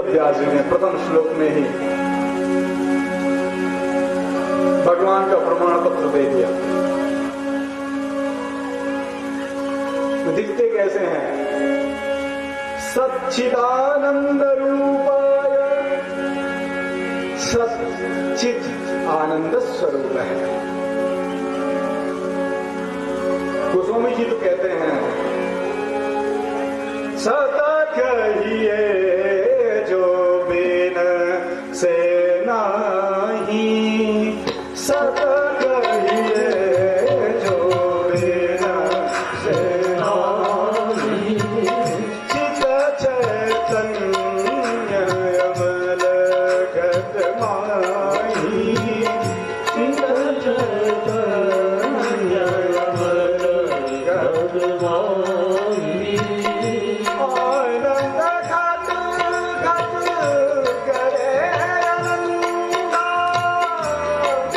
व्यास जी ने प्रथम श्लोक में ही भगवान का प्रमाण पत्र दे दिया। तो दिखते कैसे हैं? सच्चिदानंद रूपाय, सच्चिद आनंद स्वरूप है। गोस्वामी जी तो कहते हैं सत कहिए जो बिन से नाही, सत कहिए जो बिन से नाही, चित चैतन्य अमल घट माही, चित चैतन्य अमल घट माही, आनंद घट घट करे आनंदा,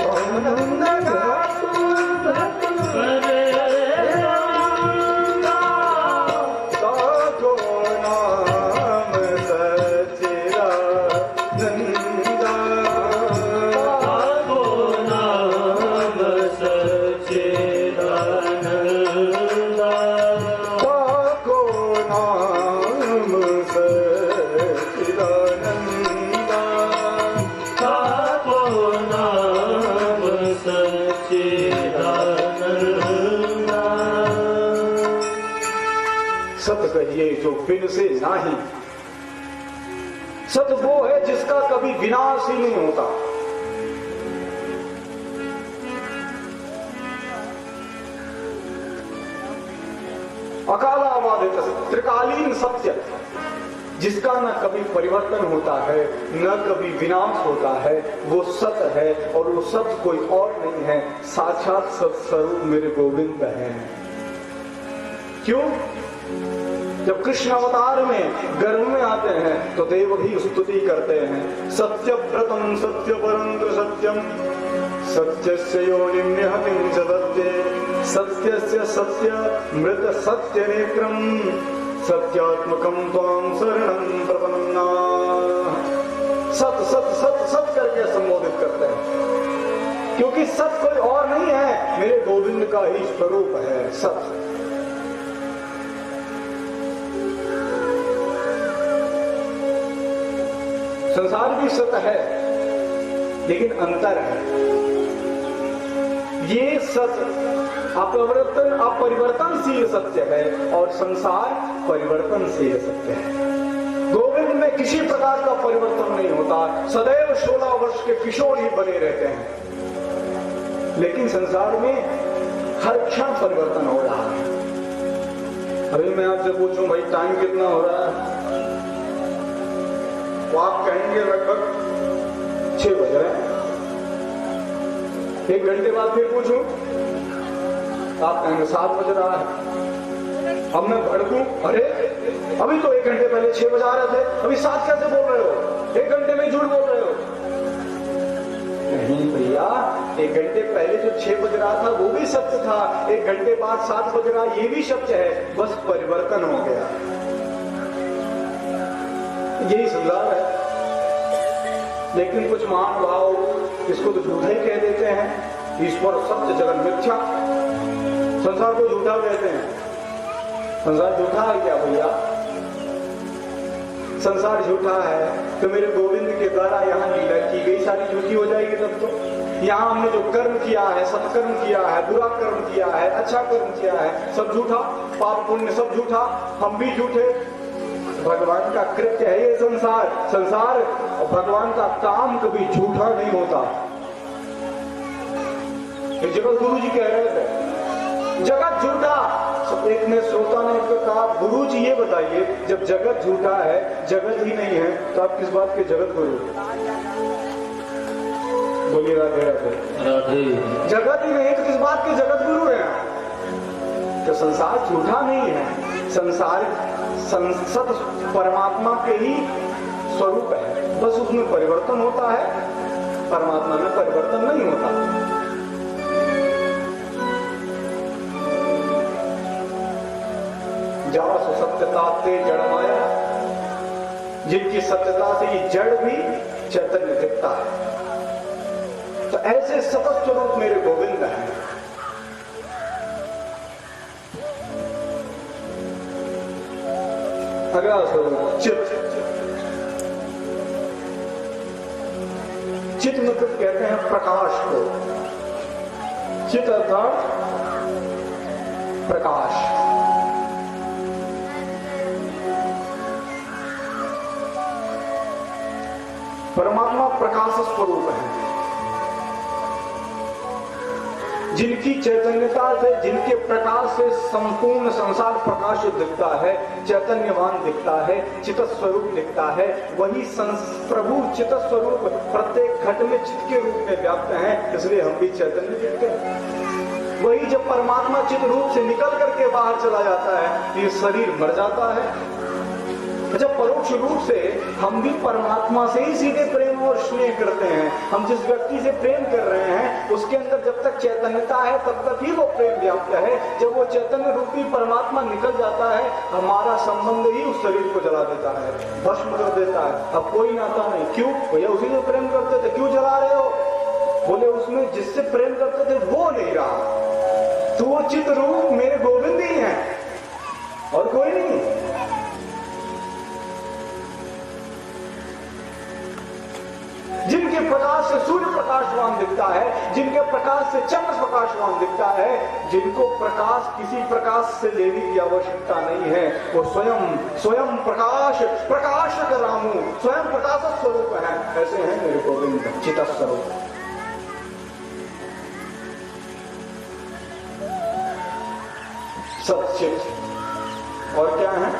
आनंद घट घट करे आनंदा, साधो नाम सच्चिदानंदा, साधो नाम सच्चिदानंदा, साधो नाम सच्चिदानंदा, साधो नाम सच्चिदानंदा। सत कहिए जो बिन से नाही, सत वो है जिसका कभी विनाश ही नहीं होता। अकालावादित त्रिकालीन सत्य, जिसका न कभी परिवर्तन होता है न कभी विनाश होता है, वो सत है। और वो सत्य कोई और नहीं है, साक्षात सत्स्वरूप मेरे गोविंद है। क्यों? जब कृष्ण अवतार में गर्भ में आते हैं तो देव ही स्तुति करते हैं, सत्य व्रतम सत्य परंत्र सत्यम, सत्यस्य योनिं निहतिं च दत्ते, सत्यस्य सत्य मृत सत्य नेत्रम, सत्यात्मकं त्वां शरणं प्रपन्ना। सत सत सत सत करके संबोधित करते हैं, क्योंकि सत कोई और नहीं है, मेरे गोविंद का ही स्वरूप है सत। संसार भी सत्य है, लेकिन अंतर है। ये सत्य अपरिवर्तनशील सत्य है और संसार परिवर्तनशील सत्य है। गोविंद में किसी प्रकार का परिवर्तन नहीं होता, सदैव 16 वर्ष के किशोर ही बने रहते हैं। लेकिन संसार में हर क्षण परिवर्तन हो रहा है। अभी मैं आपसे पूछूं भाई टाइम कितना हो रहा है, तो आप कहेंगे लगभग 6 बज रहे हैं। 1 घंटे बाद फिर पूछूं, आप कहेंगे 7 बज रहा है। अब मैं भड़कूं, अरे अभी तो 1 घंटे पहले 6 बजा रहे थे, अभी 7 कैसे बोल रहे हो? 1 घंटे में झूठ बोल रहे हो। नहीं भैया, 1 घंटे पहले जो 6 बज रहा था वो भी सत्य था, 1 घंटे बाद 7 बज रहा ये भी सत्य है, बस परिवर्तन हो गया। यही संसार है। लेकिन कुछ महानुभाव इसको तो झूठा ही कह देते हैं, ईश्वर सत्य जगत मिथ्या। संसार को झूठा कहते हैं। संसार झूठा है क्या भैया? संसार झूठा है तो मेरे गोविंद के द्वारा यहाँ लीला की गई सारी झूठी हो जाएगी। तब तो यहाँ हमने जो कर्म किया है, सत्कर्म किया है, बुरा कर्म किया है, अच्छा कर्म किया है, सब झूठा, पाप पुण्य सब झूठा, हम भी झूठे। भगवान का कृत्य है ये संसार। संसार और भगवान का काम कभी झूठा नहीं होता। जगत गुरु जी कह रहे थे जगत झूठा। एक ने श्रोता ने कहा गुरु जी ये बताइए, जब जगत झूठा है, जगत ही नहीं है, तो आप किस बात के जगत गुरु? बोलिए राधे राधे। जगत ही नहीं तो किस बात के जगत गुरु है? तो संसार झूठा नहीं है, संसार सत परमात्मा के ही स्वरूप है, बस उसमें परिवर्तन होता है, परमात्मा में परिवर्तन नहीं होता। जासु सत्यता ते जड़ माया जिनकी सत्यता से ये जड़ भी चैतन्य दिखता है। तो ऐसे सतत स्वरूप मेरे गोविंद हैं। अगला स्वरूप चित्त। चित्त मतलब कहते हैं प्रकाश को। चित्त अर्थात प्रकाश। परमात्मा प्रकाश स्वरूप है। जिनकी चैतन्यता से, जिनके प्रकाश से संपूर्ण संसार प्रकाशित दिखता है, चैतन्यवान दिखता है, चित्त स्वरूप दिखता है, वही प्रभु चित्त स्वरूप प्रत्येक घट में चित्त के रूप में व्याप्त हैं, इसलिए हम भी चैतन्य दिखते हैं। वही जब परमात्मा चित्त रूप से निकल करके बाहर चला जाता है, ये शरीर मर जाता है। जब परोक्ष रूप से हम भी परमात्मा से ही सीधे प्रेम और स्नेह करते हैं। हम जिस व्यक्ति से प्रेम कर रहे हैं उसके अंदर जब तक चैतन्यता है तब तक ही वो प्रेम व्याप्त है। जब वो चैतन्य रूपी परमात्मा निकल जाता है, हमारा संबंध ही उस शरीर को जला देता है, भस्म कर देता है। अब कोई नाता नहीं। क्यों? भैया उसी से प्रेम करते थे, क्यों जला रहे हो? बोले उसमें जिससे प्रेम करते थे वो नहीं रहा। तो वो चित्त रूप मेरे गोविंद ही है और कोई नहीं। जिनके प्रकाश से सूर्य प्रकाशवान दिखता है, जिनके प्रकाश से चंद्र प्रकाशवान दिखता है, जिनको प्रकाश किसी प्रकाश से लेने की आवश्यकता नहीं है, वो स्वयं प्रकाशक रामू, स्वयं प्रकाश स्वरूप है। ऐसे हैं मेरे गोविंद चित्त स्वरूप। सच्चित और क्या है?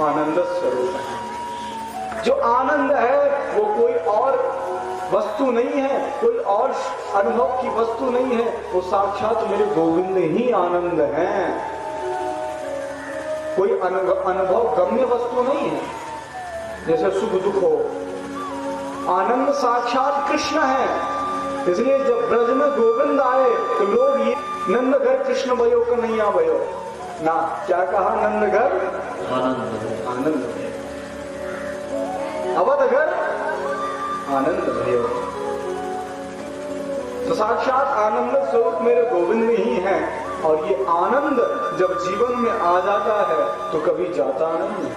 आनंद स्वरूप है। जो आनंद है वो कोई और वस्तु नहीं है, कोई और अनुभव की वस्तु नहीं है, वो साक्षात मेरे गोविंद ही आनंद है। कोई अनुभव गम्य वस्तु नहीं है, जैसे सुख दुख हो। आनंद साक्षात कृष्ण है। इसलिए जब ब्रज में गोविंद आए तो लोग ये नंद घर कृष्ण भयो का नहीं आ भयो ना, क्या कहा? नंद घर आनंद, अवध घर आनंद भयो। तो साक्षात आनंद स्वरूप मेरे गोविंद में ही है। और ये आनंद जब जीवन में आ जाता है तो कभी जाता नहीं है।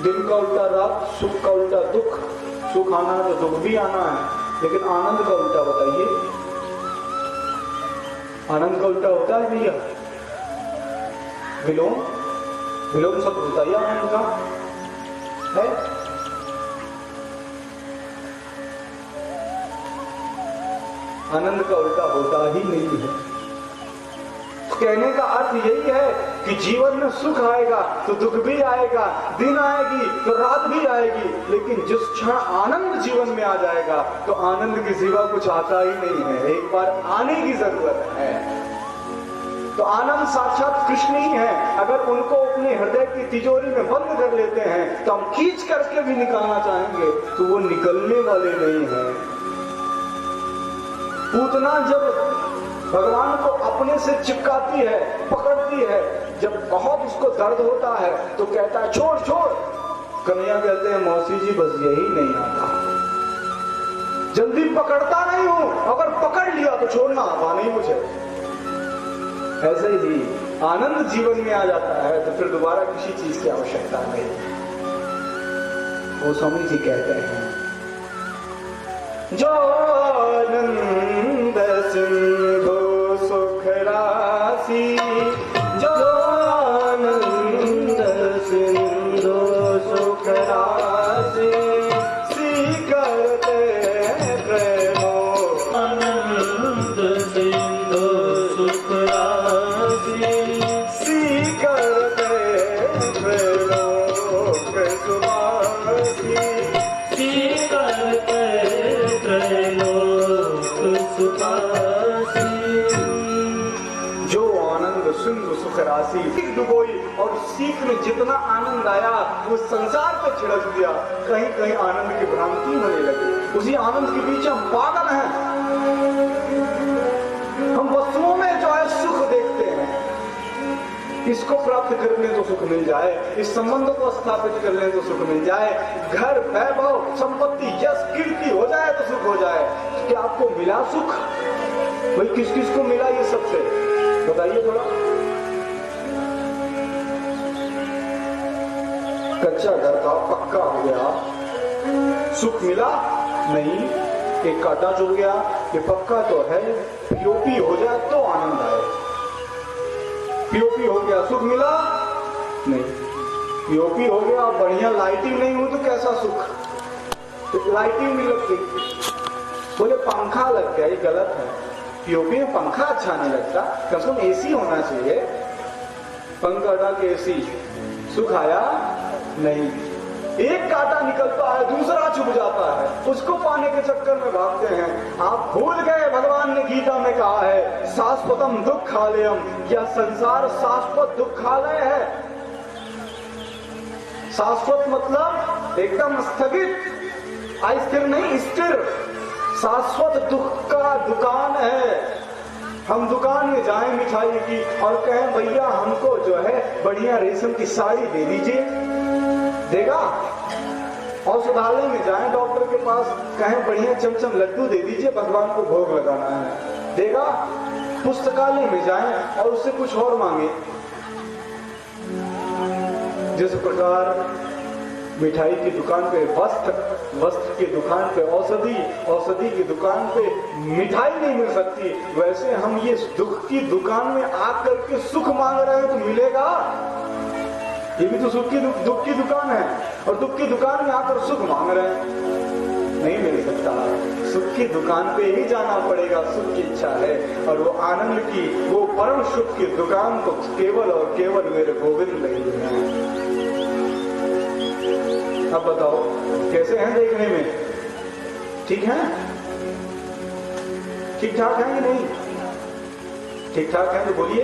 दिन का उल्टा रात, सुख का उल्टा दुख। सुख आना है तो दुख भी आना है, लेकिन आनंद का उल्टा बताइए। आनंद का उल्टा होता है भैया विलोम। विलोम सब बताइए आनंद का है। आनंद का उल्टा होता ही नहीं है। कहने का अर्थ यही है कि जीवन में सुख आएगा तो दुख भी आएगा, दिन आएगी तो रात भी आएगी, लेकिन जिस क्षण आनंद जीवन में आ जाएगा तो आनंद की सिवा कुछ आता ही नहीं है। एक बार आने की जरूरत है। तो आनंद साक्षात कृष्ण ही है। अगर उनको अपने हृदय की तिजोरी में बंद कर लेते हैं तो हम खींच करके भी निकालना चाहेंगे तो वो निकलने वाले नहीं है। पूतना जब भगवान को अपने से चिपकाती है, पकड़ती है, जब बहुत उसको दर्द होता है तो कहता है छोड़ छोड़। कन्हैया कहते हैं मौसी जी बस यही नहीं आता, जल्दी पकड़ता नहीं हूं, अगर पकड़ लिया तो छोड़ना आता नहीं मुझे। ऐसे ही आनंद जीवन में आ जाता है तो फिर दोबारा किसी चीज की आवश्यकता नहीं। वो स्वामी जी कहते हैं जो आनंद सिंधु सुख राशि, जो आनंद सिंधु सुख राशि, करते प्रेमो आनंद सिंधु सुख राशि, करते प्रेमो सुभाषी, करते जो आनंद सिंधु सुख राशि डुबोई और सीख में जितना आनंद आया वो संसार पे छिड़क दिया। कहीं कहीं आनंद की भ्रांति होने लगी। उसी आनंद के पीछे हम पागल हैं। हम वस्तुओं में जो है सुख देखते हैं, इसको प्राप्त कर ले तो सुख मिल जाए, इस संबंध को स्थापित कर ले तो सुख मिल जाए, घर, वैभव, संपत्ति, यश, कीर्ति हो जाए तो सुख हो जाए। तो क्या आपको मिला सुख? भाई किस किस को मिला ये सबसे बताइए थोड़ा। कच्चा घर था, पक्का हो गया, सुख मिला नहीं। एक काटा जुड़ गया, ये पक्का तो है, पीओपी हो जाए तो आनंद आए। पीओपी हो गया, सुख मिला नहीं। पीओपी हो गया, बढ़िया लाइटिंग नहीं हो तो कैसा सुख? तो लाइटिंग नहीं लगती, बोले पंखा लग गया, ये गलत है। पीओपी में पंखा अच्छा नहीं लगता, कम से कम एसी होना चाहिए। पंखा हटा के एसी, सुख आया नहीं। एक कांटा निकलता है, दूसरा चुभ जाता है, उसको पाने के चक्कर में भागते हैं। आप भूल गए भगवान ने गीता में कहा है शाश्वतम दुःखालयम, यह संसार शाश्वत दुःखालय है। शाश्वत मतलब एकदम स्थगित, अस्थिर नहीं, स्थिर। शाश्वत दुख का दुकान है। हम दुकान में जाएं मिठाई की और कहें भैया हमको जो है बढ़िया रेशम की साड़ी दे दीजिए, देगा? औषधालय में जाएं डॉक्टर के पास, कहें बढ़िया चमचम लड्डू दे दीजिए, भगवान को भोग लगाना है, देगा? पुस्तकालय में जाएं और उससे कुछ और मांगे। जिस प्रकार मिठाई की दुकान पे वस्त्र, वस्त्र की दुकान पे औषधि, औषधि की दुकान पे मिठाई नहीं मिल सकती, वैसे हम ये दुख की दुकान में आकर के सुख मांग रहे हैं तो मिलेगा? ये भी तो सुख की दुख की दुकान है, और दुख की दुकान में आकर सुख मांग रहे हैं, नहीं मिल सकता। सुख की दुकान पे ही जाना पड़ेगा, सुख की इच्छा है, और वो आनंद की, वो परम सुख की दुकान तो केवल और केवल मेरे गोविंद ही है। अब बताओ कैसे हैं देखने में? ठीक है? ठीक ठाक है कि नहीं? ठीक ठाक है तो बोलिए।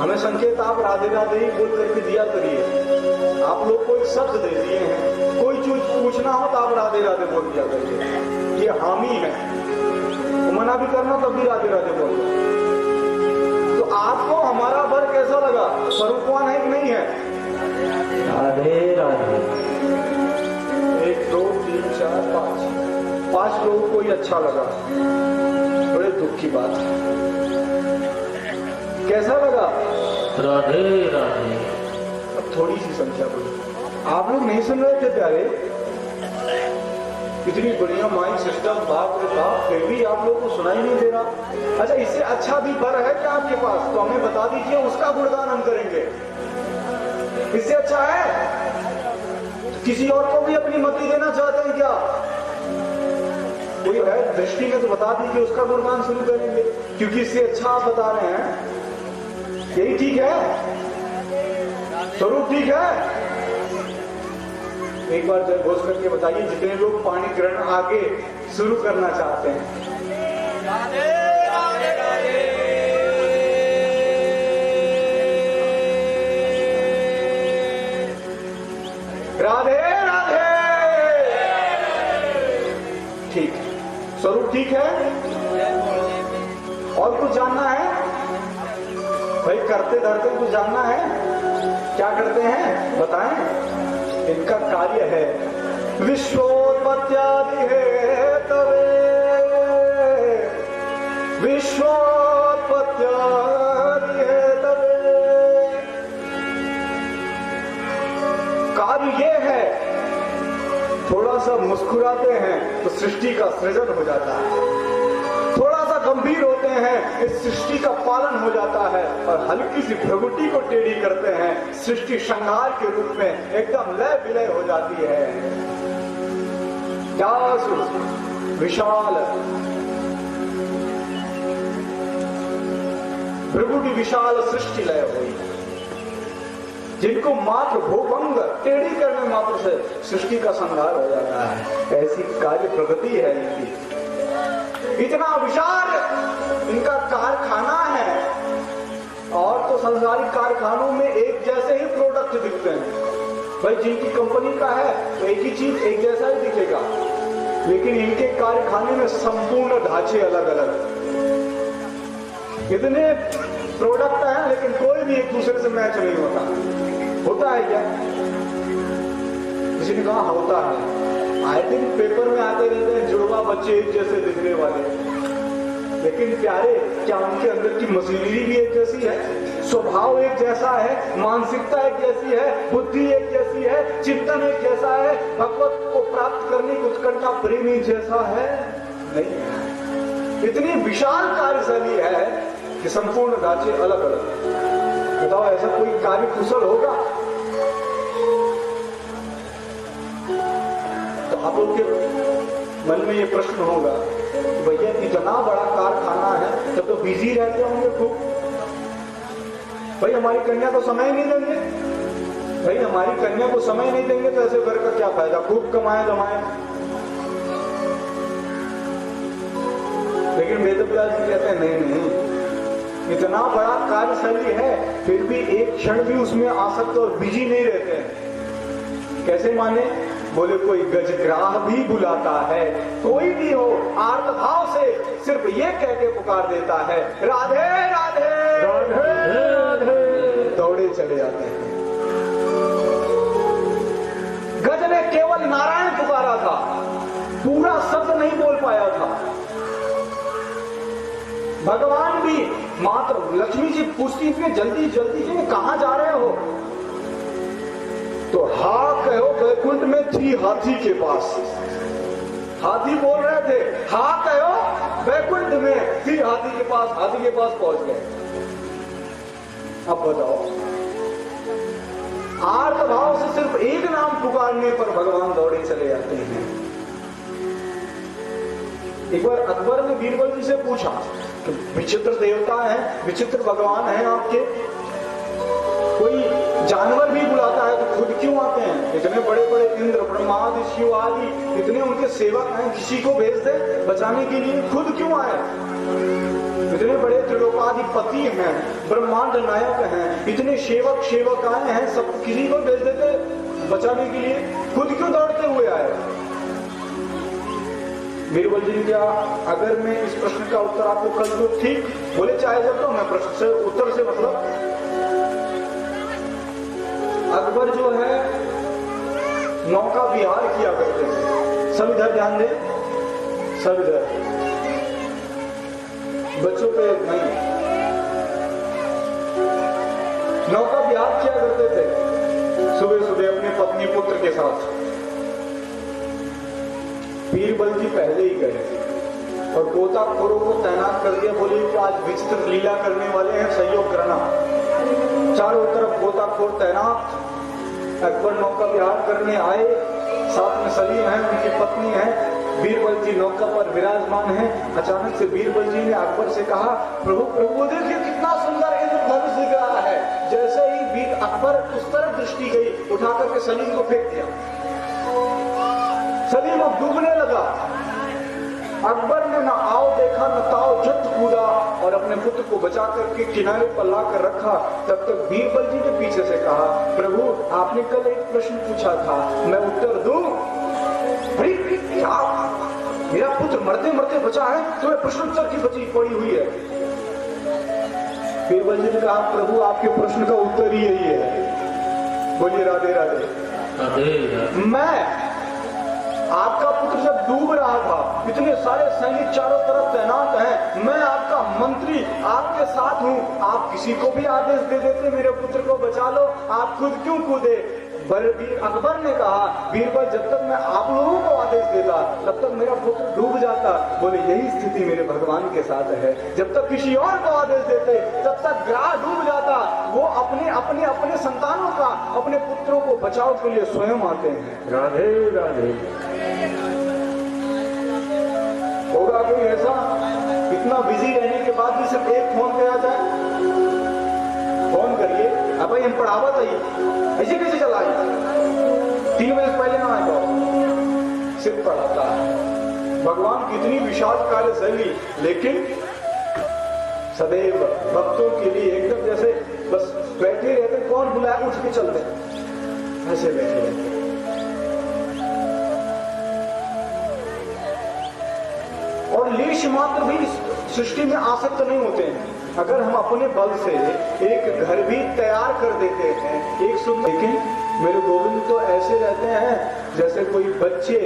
हमें संकेत आप राधे राधे ही बोल करके दिया करिए। आप लोग को एक शब्द दे दिए हैं, कोई चीज पूछना हो तो आप राधे राधे बोल दिया करिए, ये हामी है। मना भी करना तब भी राधे राधे बोल। तो आपको हमारा वर कैसा लगा? स्वरूपवान है कि नहीं है? राधे राधे। 1 2 3 4 5 लोगों को ही अच्छा लगा, बड़े दुख की बात है। कैसा लगा? राधे राधे। अब थोड़ी सी संख्या बोली। आप लोग नहीं सुन रहे थे प्यारे? इतनी बढ़िया माइक सिस्टम, बाप रे बाप, फिर भी आप लोगों को सुनाई नहीं दे रहा। अच्छा, इससे अच्छा भी वर है क्या आपके पास? तो हमें बता दीजिए, उसका गुणगान हम करेंगे। इससे अच्छा है? तो किसी और को भी अपनी मति देना चाहते हैं क्या? कोई है दृष्टि में तो बता दीजिए, उसका गुणगान शुरू करेंगे, क्योंकि इससे अच्छा आप बता रहे हैं। यही ठीक है? स्वरूप ठीक है? एक बार जय घोष करके बताइए जितने लोग पानी ग्रहण आगे शुरू करना चाहते हैं। राधे राधे राधे। राधे राधे। ठीक, स्वरूप ठीक है? और कुछ जानना है? भाई करते धरते कुछ जानना है? क्या करते हैं बताएं? इनका कार्य है विश्वोत्पत्त्यादि हेतवे, विश्वोत्पत्त्यादि हेतवे। कार्य ये है, थोड़ा सा मुस्कुराते हैं तो सृष्टि का सृजन हो जाता है, थोड़ा सा गंभीर होते हैं इस सृष्टि का पालन हो जाता है, और हल्की सी भ्रगुटी को टेढ़ी करते हैं, सृष्टि श्रृंगार के रूप में एकदम लय विलय हो जाती है। क्या विशाल भ्रगुटी, विशाल सृष्टि लय हुई, जिनको मात्र भूभंग टेढ़ी करने मात्र से सृष्टि का संहार हो जाता है। ऐसी कार्य प्रगति है इनकी, इतना विशाल इनका कारखाना है। और तो संसारिक कारखानों में एक जैसे ही प्रोडक्ट दिखते हैं, भाई जिनकी कंपनी का है तो एक ही चीज एक जैसा ही दिखेगा, लेकिन इनके कारखाने में संपूर्ण ढांचे अलग अलग। इतने प्रोडक्ट हैं लेकिन भी एक दूसरे से मैच नहीं होता है क्या? किसी ने कहा होता है। आई थिंक पेपर में आते रहते हैं जुड़वा बच्चे एक जैसे दिखने वाले, लेकिन प्यारे क्या उनके अंदर की मशीनरी भी एक जैसी है? स्वभाव एक जैसा है, मानसिकता एक जैसी है, बुद्धि एक जैसी है, चिंतन एक जैसा है, भगवत को प्राप्त करने की उत्कंठा प्रेम एक जैसा है? नहीं है। इतनी विशाल कार्यशैली है कि संपूर्ण राज्य अलग अलग। बताओ ऐसा कोई कार्य कुशल होगा? तो आप लोग के मन में ये प्रश्न होगा, भैया इतना बड़ा कारखाना है तब तो बिजी रहते होंगे खूब। भाई हमारी कन्या को समय नहीं देंगे, भाई हमारी कन्या को समय नहीं देंगे तो ऐसे घर का क्या फायदा, खूब कमाए दमाए। लेकिन वेदव्यास जी कहते हैं नहीं, इतना बड़ा कार्यशैली है फिर भी एक क्षण भी उसमें आसक्त और बिजी नहीं रहते हैं। कैसे माने? बोले कोई गजग्राह भी बुलाता है, कोई भी हो आर्त भाव से सिर्फ ये कह के पुकार देता है राधे राधे राधे राधे, दौड़े चले जाते हैं। गज ने केवल नारायण पुकारा था, पूरा शब्द नहीं बोल पाया था। भगवान भी मात्र लक्ष्मी जी पूछती थी जल्दी जल्दी जी कहां जा रहे हो? तो हा कहो वैकुंठ में थी हाथी के पास। हाथी बोल रहे थे, हा कहो वैकुंठ में थी हाथी के पास, हाथी के पास पहुंच गए। अब बताओ, आर्त भाव से सिर्फ एक नाम पुकारने पर भगवान दौड़े चले जाते हैं। एक बार अकबर ने बीरबल जी से पूछा कि विचित्र देवता है, विचित्र भगवान है आपके, कोई जानवर भी बुलाता है तो खुद क्यों आते हैं? इतने बड़े बड़े इंद्र ब्रह्मादि शिव आदि इतने उनके सेवक हैं, किसी को भेज दे बचाने के लिए, खुद क्यों आए? इतने बड़े त्रिलोकाधिपति हैं, ब्रह्मांड नायक हैं, इतने सेवक आए हैं, सब किसी को भेज देते बचाने के लिए, खुद क्यों दौड़ते हुए आए? बीरबल जी क्या अगर मैं इस प्रश्न का उत्तर आपको कर दूं ठीक? बोले चाहे जब तो मैं प्रश्न से उत्तर से मतलब अकबर जो है नौका विहार किया करते थे। सब इधर ध्यान दें, सब इधर, बच्चों पे नहीं। नौका विहार किया करते थे सुबह सुबह अपनी पत्नी पुत्र के साथ। बीरबल जी पहले ही गए और गोताखोरों को तैनात कर दिया, बोले कि आज विचित्र लीला करने वाले हैं, सहयोग करना। चारों तरफ गोताखोर तैनात। अकबर नौका विहार करने आए, साथ में सलीम है, उनकी पत्नी है, बीरबल जी नौका पर विराजमान है। अचानक से बीरबल जी ने अकबर से कहा, प्रभु प्रभु देखिए कितना सुंदर इंद्रधनुष दिख रहा है। जैसे ही बीर अकबर उस तरफ दृष्टि गई, उठा करके सलीम को फेंक दिया। सलीम अब डूबने लगा। अकबर ने न आओ देखा न ताओ, झट कूदा और अपने पुत्र को बचा करके किनारे पर लाकर रखा। तब तक बीरबल जी ने पीछे से कहा, प्रभु आपने कल एक प्रश्न पूछा था, मैं उत्तर दूं? अरे क्या मेरा पुत्र मरते मरते बचा है, तुम्हें प्रश्न उत्तर की बची पड़ी हुई है। बीरबल जी ने कहा, प्रभु आपके प्रश्न का उत्तर ही यही है। बोलिए राधे राधे। मैं आपका पुत्र जब डूब रहा था, इतने सारे सैनिक चारों तरफ तैनात हैं, मैं आपका मंत्री आपके साथ हूं, आप किसी को भी आदेश दे देते मेरे पुत्र को बचा लो, आप खुद क्यों कूदे? अकबर ने कहा, बीरबल जब तक मैं आप लोगों को आदेश देता तब तक मेरा पुत्र डूब जाता। बोले यही स्थिति मेरे भगवान के साथ है, जब तक किसी और को आदेश देते तब तक ग्राह डूब जाता। वो अपने अपने अपने संतानों का, अपने पुत्रों को बचाव के लिए स्वयं आते हैं। राधे राधे। होगा कोई ऐसा इतना बिजी रहने के बाद भी सिर्फ एक फोन पे आ जाए? फोन करिए, अब भाई हम पढ़ावा था ऐसे कैसे चला 3 बजे पहले ना आए तो सिर्फ पढ़ाता है। भगवान कितनी विशाल कार्यशैली, लेकिन सदैव भक्तों के लिए एकदम जैसे बस बैठे रहते, कौन बुलाया उठ के चलते ऐसे बैठे रहते। और लेश मात्र भी सृष्टि में आसक्त नहीं होते हैं। अगर हम अपने बल से एक घर भी तैयार कर देते हैं, एक सुंदर, लेकिन मेरे गोविंद तो ऐसे रहते हैं जैसे कोई बच्चे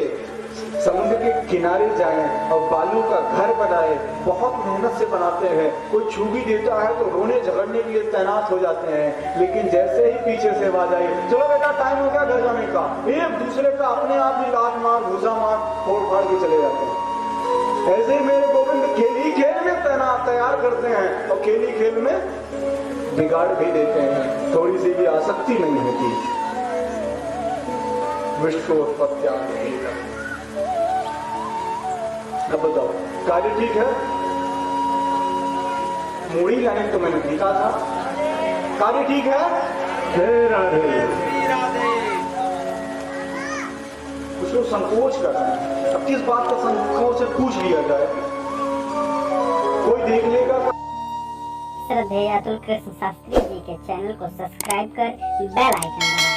समुद्र के किनारे जाएं और बालू का घर बनाए, बहुत मेहनत से बनाते हैं। कोई छू भी देता है तो रोने झगड़ने के लिए तैनात हो जाते हैं, लेकिन जैसे ही पीछे से आवाज आई, चलो बेटा टाइम हो गया घर जाने का, एक दूसरे का अपने आप ही लात मार घुसा मार फोड़ फाड़ के चले जाते हैं। ऐसे ही मेरे गोविंद खेल ही खेल में तैयार करते हैं और खेल ही खेल में बिगाड़ भी देते हैं, थोड़ी सी भी आसक्ति नहीं होती। विश्वोत्पत्त्या अब बताओ कार्य ठीक है? मूड़ी लाने तो मैंने लिखा था, कार्य ठीक है? जय राधे। कुछ लोग संकोच कर रहे हैं, अब किस बात का संकोच से पूछ लिया जाए, कोई देख लेगा। श्रद्धेय अतुल कृष्ण शास्त्री जी के चैनल को सब्सक्राइब कर बेल आइकन दबाएं।